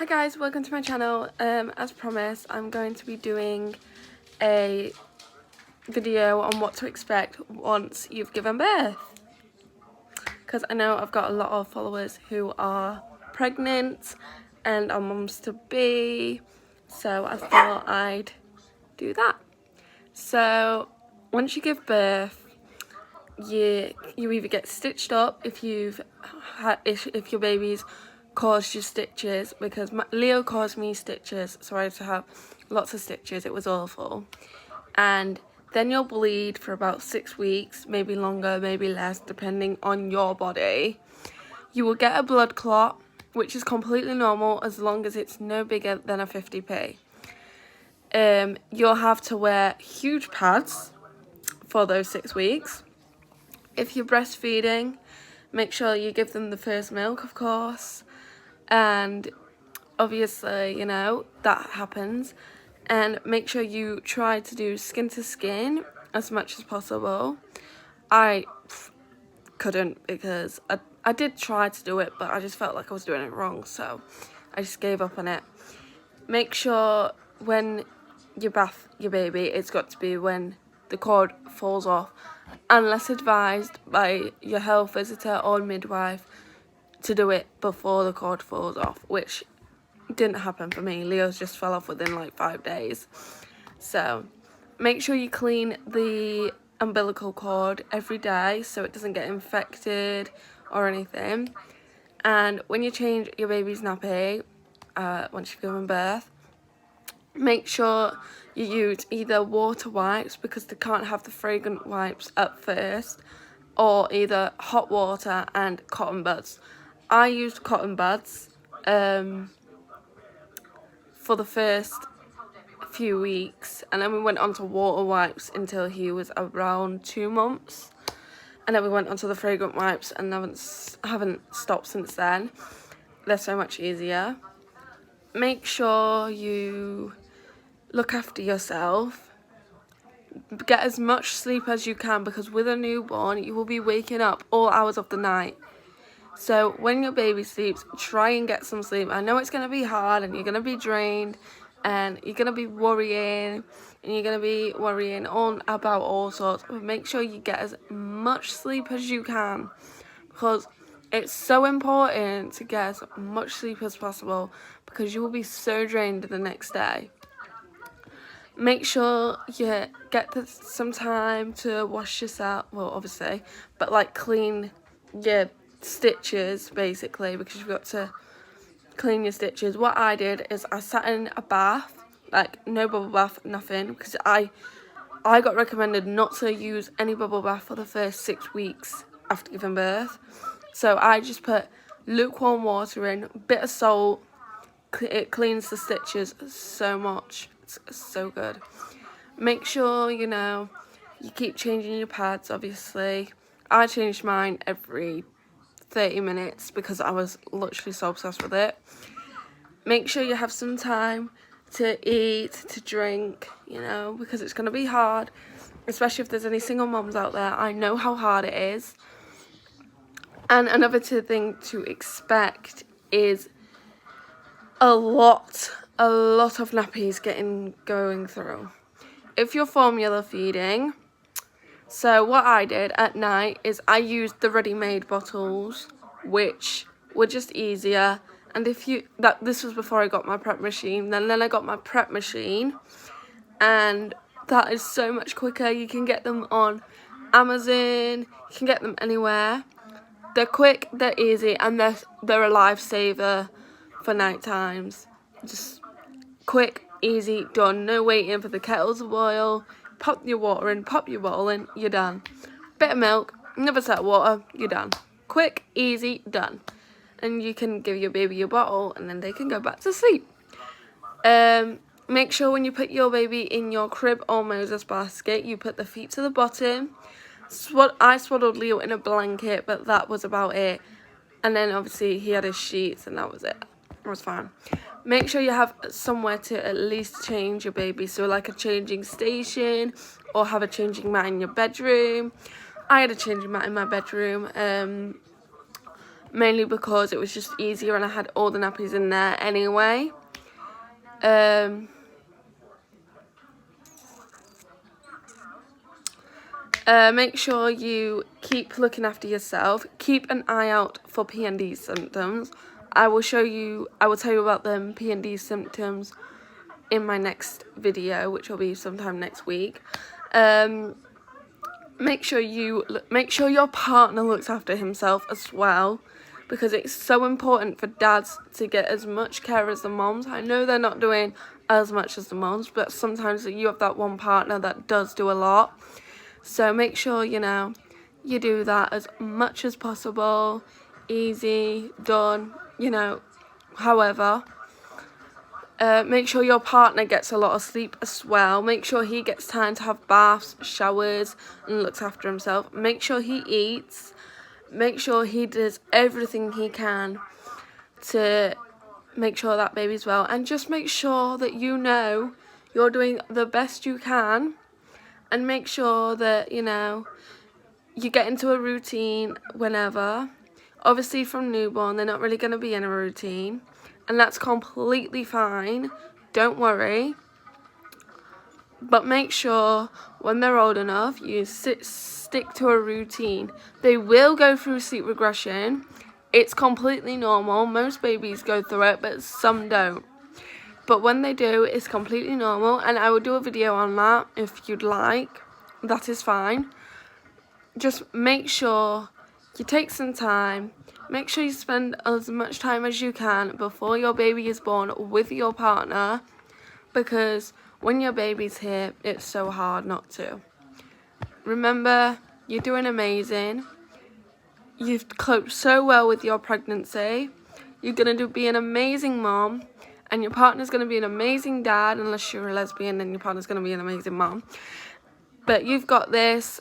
Hi guys, welcome to my channel. As promised, I'm going to be doing a video on what to expect once you've given birth, because I know I've got a lot of followers who are pregnant and are mums to be, so I thought I'd do that. So once you give birth, you either get stitched up if your baby's caused you stitches, because Leo caused me stitches, so I had to have lots of stitches. It was awful. And then you'll bleed for about 6 weeks, maybe longer, maybe less, depending on your body. You will get a blood clot, which is completely normal as long as it's no bigger than a 50p. You'll have to wear huge pads for those 6 weeks. If you're breastfeeding, make sure you give them the first milk, of course. And obviously, you know, that happens. And make sure you try to do skin to skin as much as possible. I couldn't, because I did try to do it, but I just felt like I was doing it wrong, so I just gave up on it. Make sure when you bath your baby, it's got to be when the cord falls off, unless advised by your health visitor or midwife to do it before the cord falls off, which didn't happen for me. Leo's just fell off within like 5 days. So make sure you clean the umbilical cord every day so it doesn't get infected or anything. And when you change your baby's nappy, once you've given birth, make sure you use either water wipes, because they can't have the fragrant wipes at first, or either hot water and cotton buds. I used cotton buds for the first few weeks, and then we went on to water wipes until he was around 2 months, and then we went on to the fragrant wipes and haven't stopped since then. They're so much easier. Make sure you look after yourself. Get as much sleep as you can, because with a newborn you will be waking up all hours of the night. So when your baby sleeps, try and get some sleep. I know it's going to be hard, and you're going to be drained, and you're going to be worrying, all about all sorts, but make sure you get as much sleep as you can, because it's so important to get as much sleep as possible, because you will be so drained the next day. Make sure you get some time to wash yourself, well obviously, but like clean your stitches basically, because you've got to clean your stitches. What I did is I sat in a bath, like no bubble bath, nothing, because I got recommended not to use any bubble bath for the first 6 weeks after giving birth. So I just put lukewarm water in, a bit of salt. It cleans the stitches so much. It's so good. Make sure, you know, you keep changing your pads, obviously. I changed mine every 30 minutes because I was literally so obsessed with it. Make sure you have some time to eat, to drink, you know, because it's going to be hard, especially if there's any single moms out there. I know how hard it is. And another thing to expect is a lot of nappies going through. If you're formula feeding, so what I did at night is I used the ready-made bottles, which were just easier. And this was before I got my prep machine. Then I got my prep machine, and that is so much quicker. You can get them on Amazon. You can get them anywhere. They're quick, they're easy, and they're a lifesaver for night times. Just quick, easy, done. No waiting for the kettle to boil. Pop your water in, pop your bottle in, you're done. Bit of milk, another set of water, you're done. Quick, easy, done. And you can give your baby your bottle, and then they can go back to sleep. Make sure when you put your baby in your crib or Moses basket, you put the feet to the bottom. I swaddled Leo in a blanket, but that was about it. And then obviously he had his sheets, and that was it. It was fine. Make sure you have somewhere to at least change your baby, so like a changing station, or have a changing mat in your bedroom. I had a changing mat in my bedroom. mainly because it was just easier and I had all the nappies in there anyway. Make sure you keep looking after yourself. Keep an eye out for P&D symptoms. I will tell you about the P&D symptoms in my next video, which will be sometime next week. Make sure your partner looks after himself as well, because it's so important for dads to get as much care as the moms. I know they're not doing as much as the moms, but sometimes you have that one partner that does do a lot. So make sure, you know, you do that as much as possible. Easy, done, you know, however. Make sure your partner gets a lot of sleep as well. Make sure he gets time to have baths, showers, and looks after himself. Make sure he eats. Make sure he does everything he can to make sure that baby's well. And just make sure that you know you're doing the best you can. And make sure that, you know, you get into a routine whenever. Obviously from newborn, they're not really going to be in a routine. And that's completely fine. Don't worry. But make sure when they're old enough, you stick to a routine. They will go through sleep regression. It's completely normal. Most babies go through it, but some don't. But when they do, it's completely normal, and I will do a video on that if you'd like. That is fine. Just make sure you take some time. Make sure you spend as much time as you can before your baby is born with your partner, because when your baby's here, it's so hard not to. Remember, you're doing amazing. You've coped so well with your pregnancy. You're going to be an amazing mom. And your partner's going to be an amazing dad, unless you're a lesbian, and your partner's going to be an amazing mom. But you've got this.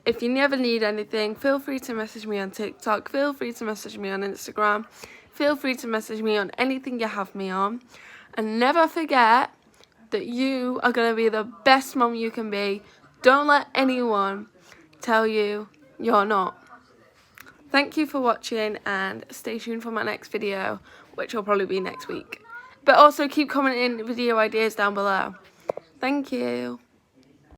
If you never need anything, feel free to message me on TikTok. Feel free to message me on Instagram. Feel free to message me on anything you have me on. And never forget that you are going to be the best mom you can be. Don't let anyone tell you you're not. Thank you for watching, and stay tuned for my next video, which will probably be next week. But also keep commenting video ideas down below. Thank you.